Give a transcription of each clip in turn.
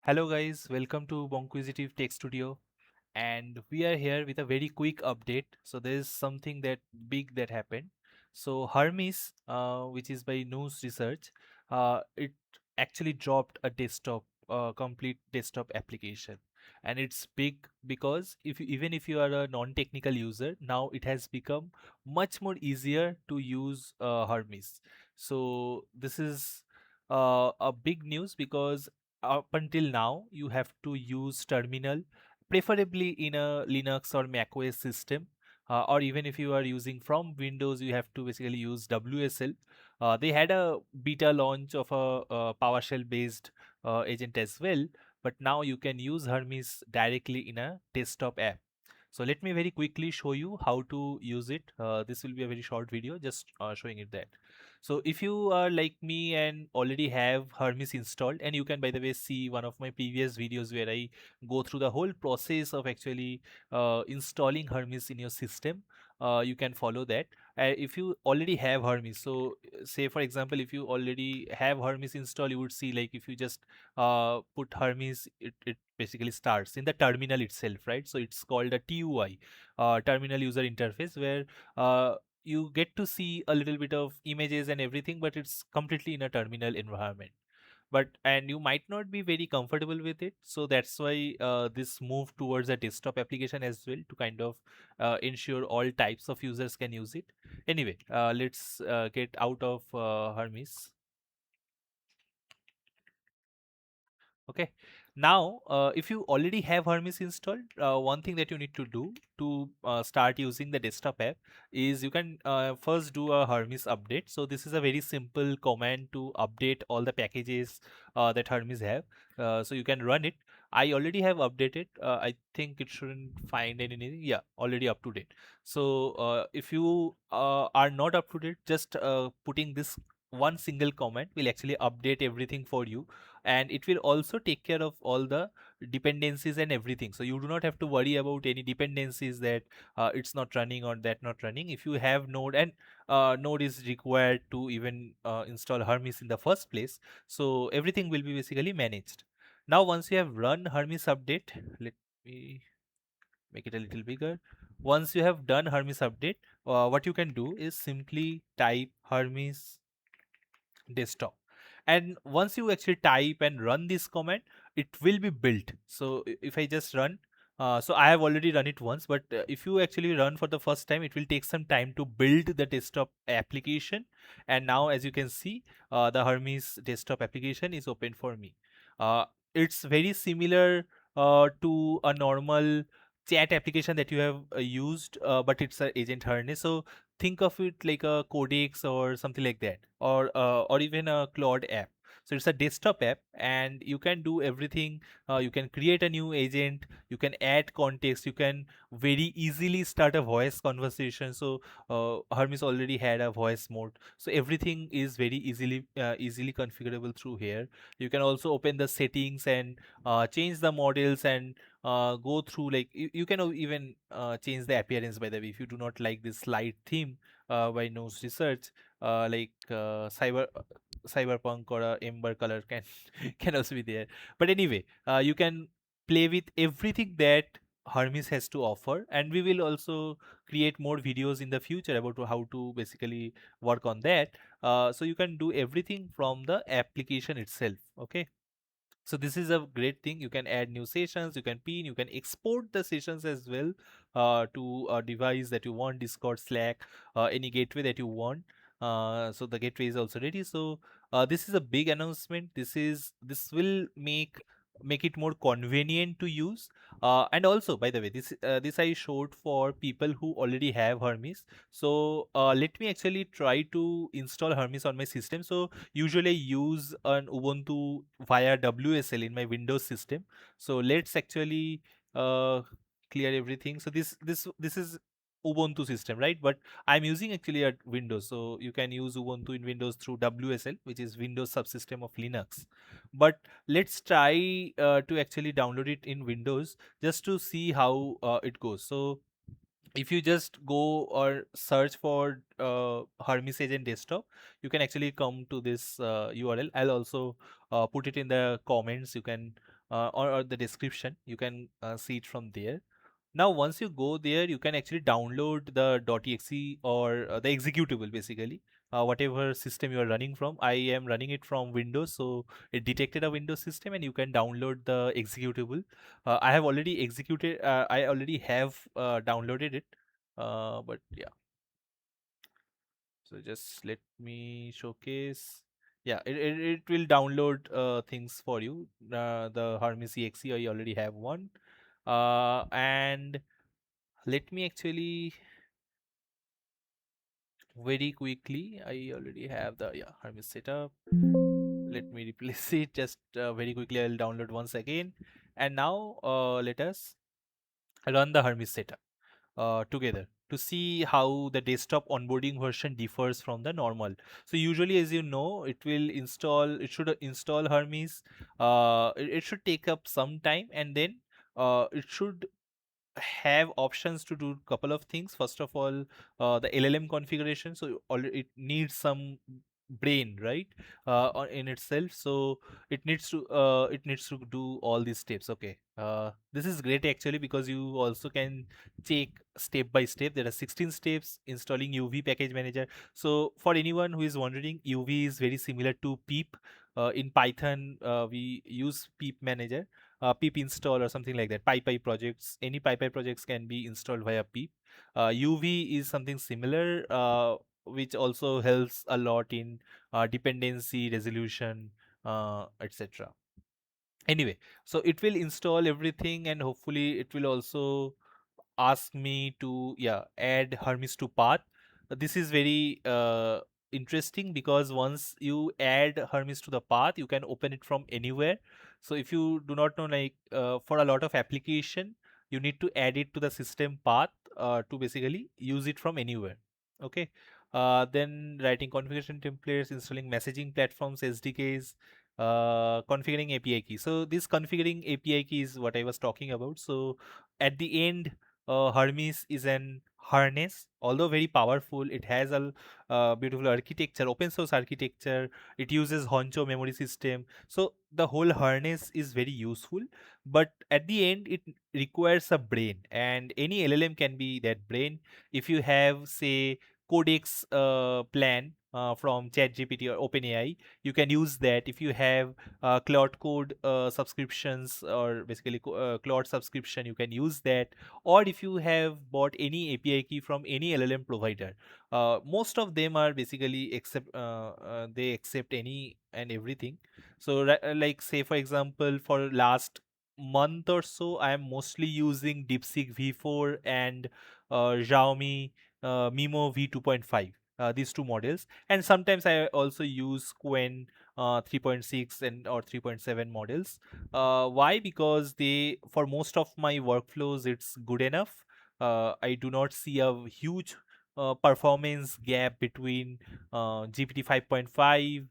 Hello guys, welcome to Bongquisitive Tech Studio, and we are here with a very quick update. So there is something that big that happened. So Hermes, which is by News Research, it actually dropped a complete desktop application, and it's big because even if you are a non-technical user, now it has become much more easier to use Hermes. So this is a big news because up until now you have to use terminal, preferably in a Linux or Mac OS system, or even if you are using from Windows you have to basically use WSL. They had a beta launch of a PowerShell based agent as well, but now you can use Hermes directly in a desktop app. So let me very quickly show you how to use it. This will be a very short video just showing it that. So if you are like me and already have Hermes installed, and you can by the way see one of my previous videos where I go through the whole process of actually installing Hermes in your system, you can follow that. If you already have Hermes, so say for example, if you already have Hermes installed, you would see like if you just put Hermes, it basically starts in the terminal itself, right? So it's called a TUI, terminal user interface, where you get to see a little bit of images and everything, but it's completely in a terminal environment. And you might not be very comfortable with it, so that's why this move towards a desktop application as well, to kind of ensure all types of users can use it. Anyway, let's get out of Hermes. Okay. Now, if you already have Hermes installed, one thing that you need to do to start using the desktop app is you can first do a Hermes update. So this is a very simple command to update all the packages that Hermes have. So you can run it. I already have updated. I think it shouldn't find anything. Yeah, already up to date. So if you are not up to date, just putting this one single comment will actually update everything for you, and it will also take care of all the dependencies and everything, so you do not have to worry about any dependencies that it's not running or that not running. If you have Node, and Node is required to even install Hermes in the first place, so everything will be basically managed. Now once you have run Hermes update, let me make it a little bigger. Once you have done Hermes update, what you can do is simply type Hermes desktop, and once you actually type and run this command, it will be built. So if I just run, so I have already run it once, but if you actually run for the first time, it will take some time to build the desktop application. And now as you can see, the Hermes desktop application is open for me. uh, it's very similar to a normal chat application that you have used, but it's a agent harness. So think of it like a Codex or something like that, or even a Claude app. So it's a desktop app, and you can do everything. You can create a new agent, you can add context, you can very easily start a voice conversation. So Hermes already had a voice mode, so everything is very easily configurable through here. You can also open the settings and change the models, and go through, like you can even change the appearance, by the way, if you do not like this light theme by Nose Research, like cyberpunk or amber color can can also be there. But anyway, you can play with everything that Hermes has to offer, and we will also create more videos in the future about how to basically work on that. So you can do everything from the application itself. Okay, so this is a great thing. You can add new sessions, you can pin, you can export the sessions as well to a device that you want, Discord, Slack, any gateway that you want. So the gateway is also ready. So this is a big announcement. This will make it more convenient to use. And also, by the way, this I showed for people who already have Hermes. So let me actually try to install Hermes on my system. So usually I use an Ubuntu via WSL in my Windows system. So let's actually clear everything. So this is Ubuntu system, right? But I'm using actually a Windows, so you can use Ubuntu in Windows through WSL, which is Windows subsystem of Linux. But let's try to actually download it in Windows just to see how it goes. So if you just go or search for Hermes Agent Desktop, you can actually come to this URL. I'll also put it in the comments. You can or the description. You can see it from there. Now, once you go there, you can actually download the .exe or the executable basically, whatever system you are running from. I am running it from Windows, so it detected a Windows system, and you can download the executable. I have already executed. I already have downloaded it. But yeah, so just let me showcase. Yeah, it will download things for you. The Hermes exe, I already have one. And let me actually very quickly. I already have the Hermes setup. Let me replace it just very quickly. I'll download once again. And now let us run the Hermes setup together to see how the desktop onboarding version differs from the normal. So usually, as you know, it should install Hermes. It should take up some time, and then it should have options to do couple of things. First of all, the LLM configuration. So it needs some brain, right, in itself. So it needs to do all these steps. Okay, this is great actually, because you also can take step by step. There are 16 steps installing UV package manager. So for anyone who is wondering, UV is very similar to PEEP. In Python, we use PEEP manager, pip install or something like that. PyPy projects, any PyPy projects can be installed via pip. UV is something similar, which also helps a lot in dependency resolution, etc. Anyway, so it will install everything, and hopefully it will also ask me to add Hermes to path. This is very interesting, because once you add Hermes to the path, you can open it from anywhere. So if you do not know, like for a lot of application, you need to add it to the system path to basically use it from anywhere. Okay. Then writing configuration templates, installing messaging platforms, SDKs, configuring API key. So this configuring API key is what I was talking about. So at the end, Hermes is an harness, although very powerful. It has a beautiful architecture, open source architecture. It uses Honcho memory system. So the whole harness is very useful. But at the end, it requires a brain, and any LLM can be that brain. If you have, say, Codex plan from ChatGPT or OpenAI, you can use that. If you have Cloud Code subscriptions, or basically Cloud subscription, you can use that. Or if you have bought any API key from any LLM provider, most of them are basically they accept any and everything. So like, say for example, for last month or so, I am mostly using DeepSeek V4 and Xiaomi Mimo V2.5, these two models. And sometimes I also use Qwen 3.6 and or 3.7 models. Why? Because they, for most of my workflows, it's good enough. I do not see a huge performance gap between GPT 5.5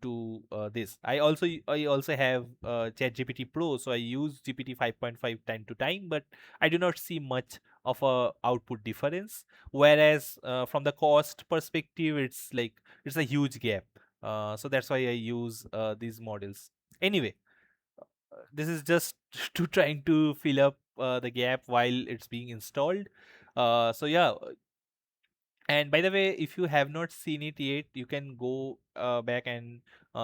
to this. I also have ChatGPT Pro, so I use GPT 5.5 time to time, but I do not see much of a output difference. Whereas from the cost perspective, it's a huge gap. So that's why I use these models. Anyway, this is just to trying to fill up the gap while it's being installed. So yeah, and by the way, if you have not seen it yet, you can go back and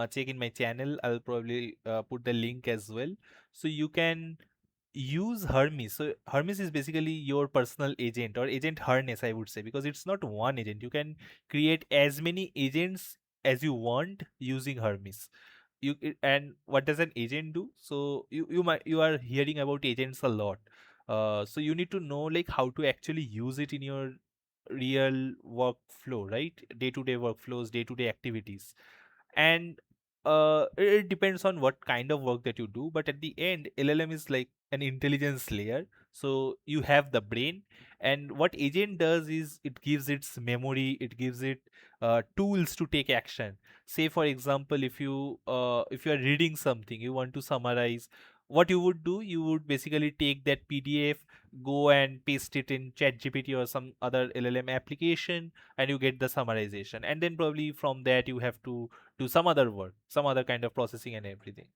check in my channel. I'll probably put the link as well. So you can use Hermes. So Hermes is basically your personal agent, or agent harness, I would say, because it's not one agent. You can create as many agents as you want using Hermes. And what does an agent do? So you are hearing about agents a lot. So you need to know, like, how to actually use it in your real workflow, right? Day-to-day workflows, day-to-day activities. And it depends on what kind of work that you do, but at the end, LLM is like an intelligence layer. So you have the brain, and what agent does is it gives its memory, it gives it tools to take action. Say for example, if you are reading something, you want to summarize, what you would do, you would basically take that PDF, go and paste it in ChatGPT or some other LLM application, and you get the summarization. And then probably from that you have to do some other work, some other kind of processing and everything.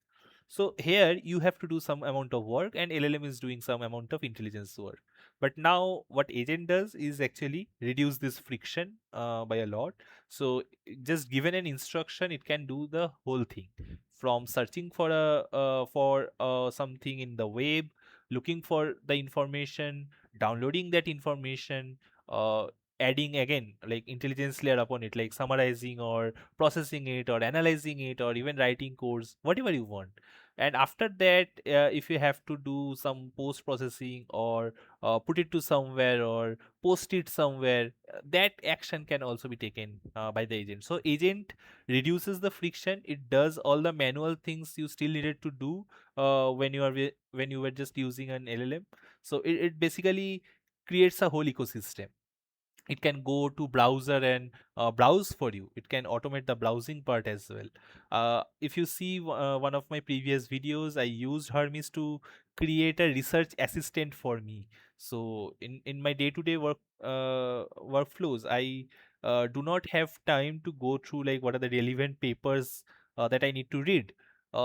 So here you have to do some amount of work and LLM is doing some amount of intelligence work. But now what agent does is actually reduce this friction by a lot. So just given an instruction, it can do the whole thing, from searching for a something in the web, looking for the information, downloading that information, uh, adding again like intelligence layer upon it, like summarizing or processing it or analyzing it or even writing codes, whatever you want. And after that, if you have to do some post processing or put it to somewhere or post it somewhere, that action can also be taken by the agent. So agent reduces the friction. It does all the manual things you still needed to do when you were just using an LLM. So it basically creates a whole ecosystem. It can go to browser and browse for you. It can automate the browsing part as well. If you see one of my previous videos, I used Hermes to create a research assistant for me. So in my day-to-day workflows, I do not have time to go through like what are the relevant papers that I need to read.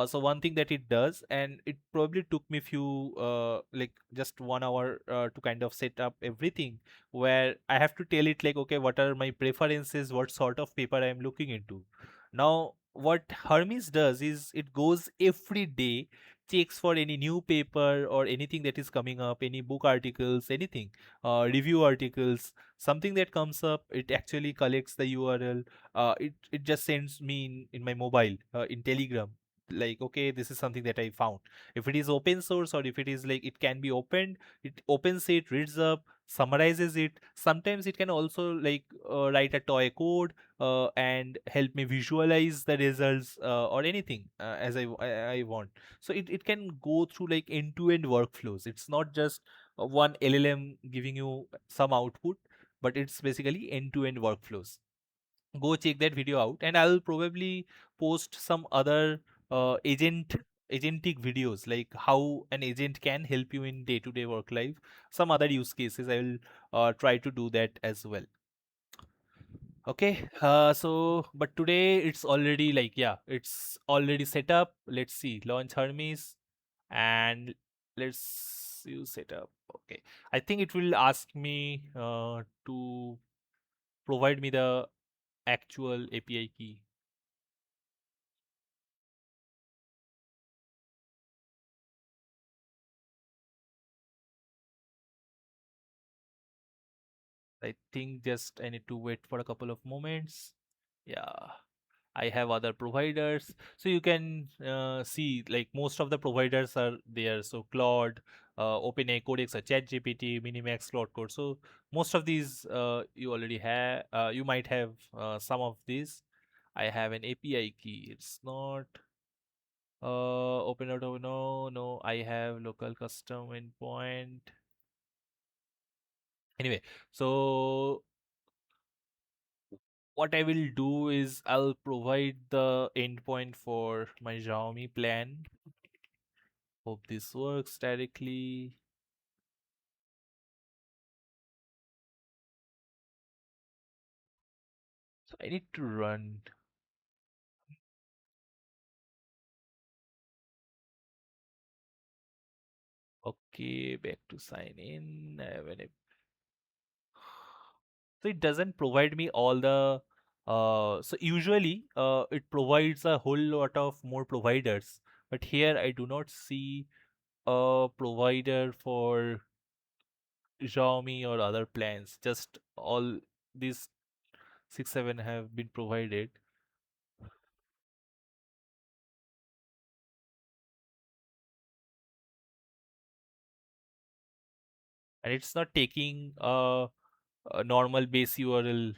So one thing that it does, and it probably took me few like just 1 hour to kind of set up everything, where I have to tell it like, okay, what are my preferences, what sort of paper I am looking into. Now, what Hermes does is it goes every day, checks for any new paper or anything that is coming up, any book articles, anything, review articles, something that comes up. It actually collects the URL. It just sends me in my mobile, in Telegram. Like, okay, this is something that I found. If it is open source or if it is like it can be opened, it opens it, reads up, summarizes it. Sometimes it can also like write a toy code and help me visualize the results or anything as I want. So it can go through like end-to-end workflows. It's not just one LLM giving you some output, but it's basically end-to-end workflows. Go check that video out, and I'll probably post some other agentic videos, like how an agent can help you in day-to-day work life. Some other use cases I will try to do that as well. Okay, so but today it's already like, yeah, it's already set up. Let's see, launch Hermes, and let's use setup. Okay, I think it will ask me to provide me the actual API key. I think just I need to wait for a couple of moments. Yeah, I have other providers. So you can see like most of the providers are there. So Claude, OpenAI, Codex, ChatGPT, Minimax, Claude Code. So most of these you already have. You might have some of these. I have an API key. It's not open out. No, no. I have local custom endpoint. Anyway, so what I will do is I'll provide the endpoint for my Xiaomi plan. Hope this works directly. So I need to run. Okay, back to sign in. So it doesn't provide me all the so usually it provides a whole lot of more providers, but here I do not see a provider for Xiaomi or other plans. Just all these 6 7 have been provided. And it's not taking a normal base URL.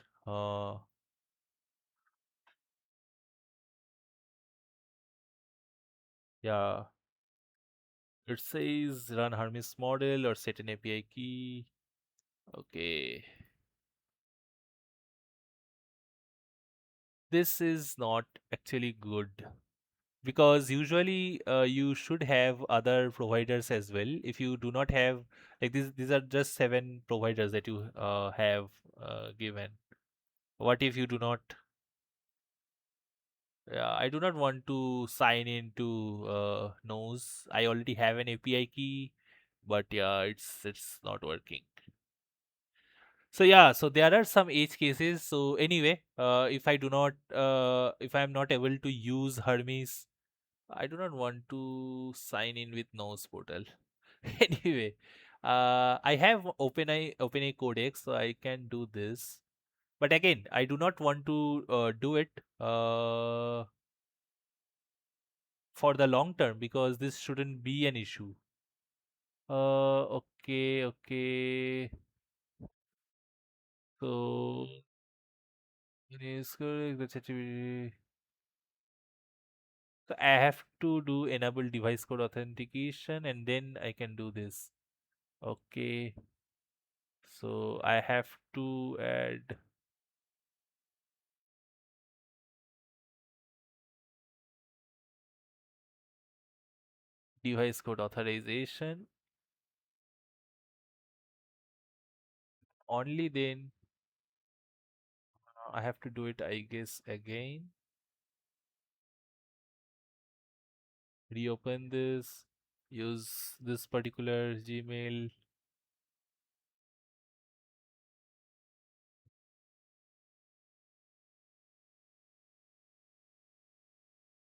Yeah, it says run Hermes model or set an API key. Okay, this is not actually good, because usually you should have other providers as well. If you do not have, like, these are just 7 providers that you have given. What if you do not? Yeah, I do not want to sign into Nose. I already have an API key, but yeah, it's not working. So yeah, so there are some edge cases. So anyway, if I am not able to use Hermes, I do not want to sign in with Nose portal. Anyway, I have OpenAI Codex, so I can do this. But again, I do not want to do it for the long term because this shouldn't be an issue. Okay, okay. So it is correct. So I have to do enable device code authentication and then I can do this. Okay. So I have to add device code authorization. Only then I have to do it, I guess, again. Reopen this. Use this particular Gmail.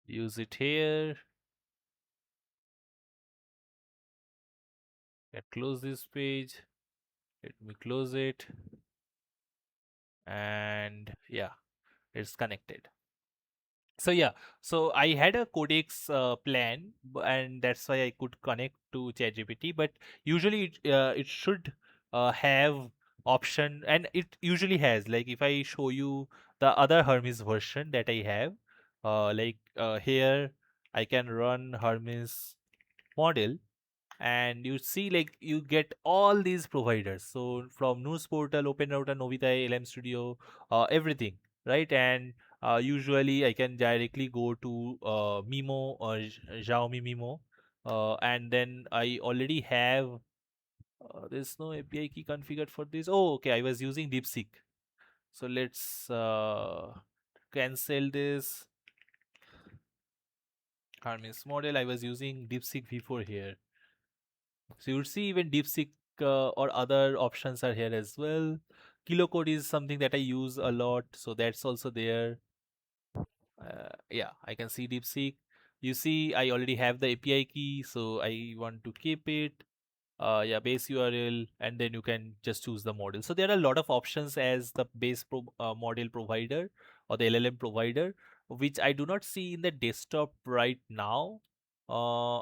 Use it here. And close this page. Let me close it. And yeah, it's connected. So yeah, so I had a codex plan, and that's why I could connect to ChatGPT. But usually it should have option, and it usually has. Like if I show you the other Hermes version that I have, here I can run Hermes model, and you see like you get all these providers, so from news portal, open router, novita, lm studio, everything, right? And usually I can directly go to mimo or xiaomi mimo, and then I already have there's no api key configured for this. Oh, okay, I was using deepseek, so let's cancel this Hermes model. I was using deepseek v4 here. So you'll see even DeepSeek or other options are here as well. Kilocode is something that I use a lot, so that's also there. Yeah, I can see DeepSeek. You see, I already have the API key, so I want to keep it. Yeah, base URL, and then you can just choose the model. So there are a lot of options as the model provider or the LLM provider, which I do not see in the desktop right now.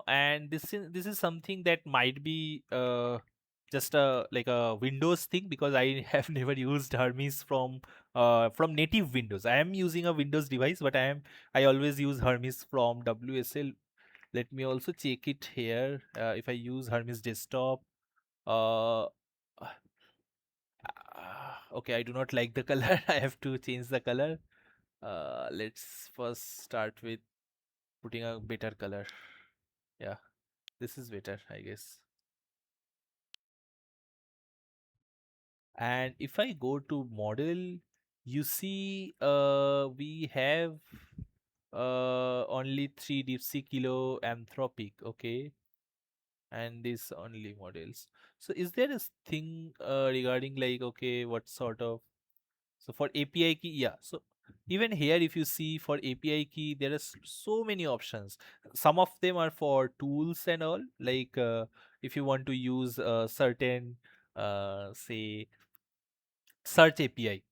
And this is something that might be just a like a Windows thing, because I have never used Hermes from native Windows. I am using a Windows device, but I always use Hermes from WSL. Let me also check it here. If I use Hermes desktop, uh, okay, I do not like the color. I have to change the color. Let's first start with putting a better color. Yeah, this is better, I guess. And if I go to model, you see, we have only 3 DeepSeek Kilo Anthropic. Okay, and these only models. So is there a thing regarding like, okay, what sort of, so for API key, yeah, so even here if you see for API key there are so many options. Some of them are for tools and all, like if you want to use certain say search API.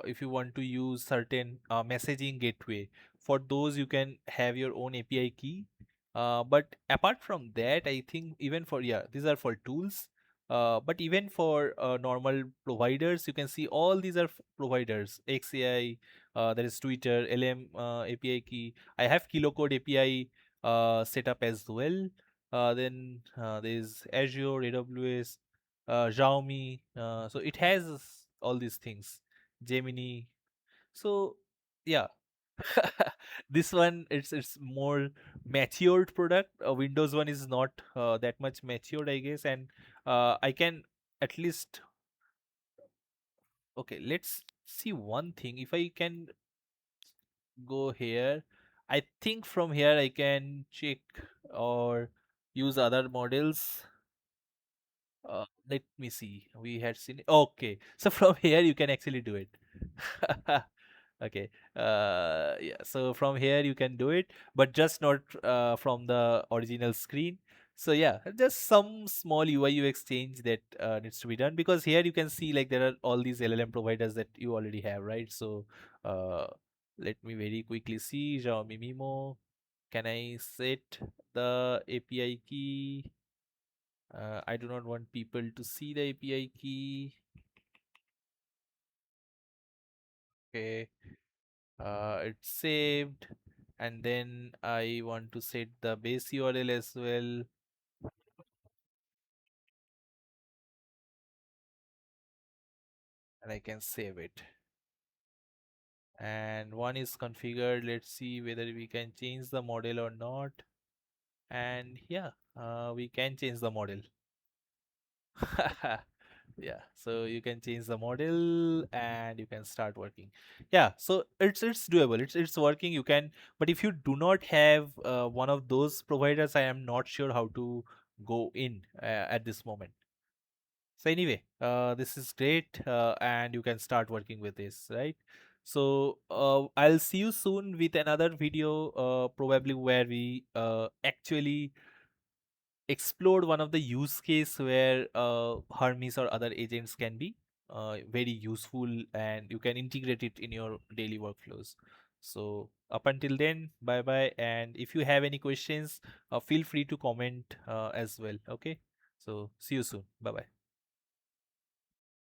If you want to use certain messaging gateway, for those you can have your own API key. But apart from that, I think even for, yeah, these are for tools. But even for normal providers, you can see all these are providers. XAI, there is Twitter, LM API key. I have Kilocode API set up as well. Then there is Azure, AWS, Xiaomi. So it has all these things. Gemini. So yeah, this one it's more matured product. Windows one is not that much matured, I guess, and I can at least, okay. Let's see one thing. If I can go here, I think from here I can check or use other models. Let me see. We had seen. Okay, so from here you can actually do it. Okay. Yeah. So from here you can do it, but just not from the original screen. So yeah, just some small UI UX change that needs to be done, because here you can see like there are all these LLM providers that you already have, right? So uh, let me very quickly see Xiaomi Mimo. Can I set the API key? I do not want people to see the API key. Okay, it's saved, and then I want to set the base URL as well, and I can save it. And one is configured. Let's see whether we can change the model or not. And yeah, we can change the model. Yeah, so you can change the model and you can start working. Yeah, so it's doable, it's working. You can, but if you do not have one of those providers, I am not sure how to go in at this moment. So anyway, this is great, and you can start working with this, right? So I'll see you soon with another video, probably where we actually explored one of the use case where Hermes or other agents can be very useful, and you can integrate it in your daily workflows. So up until then, bye bye. And if you have any questions, feel free to comment as well. Okay. So see you soon. Bye bye.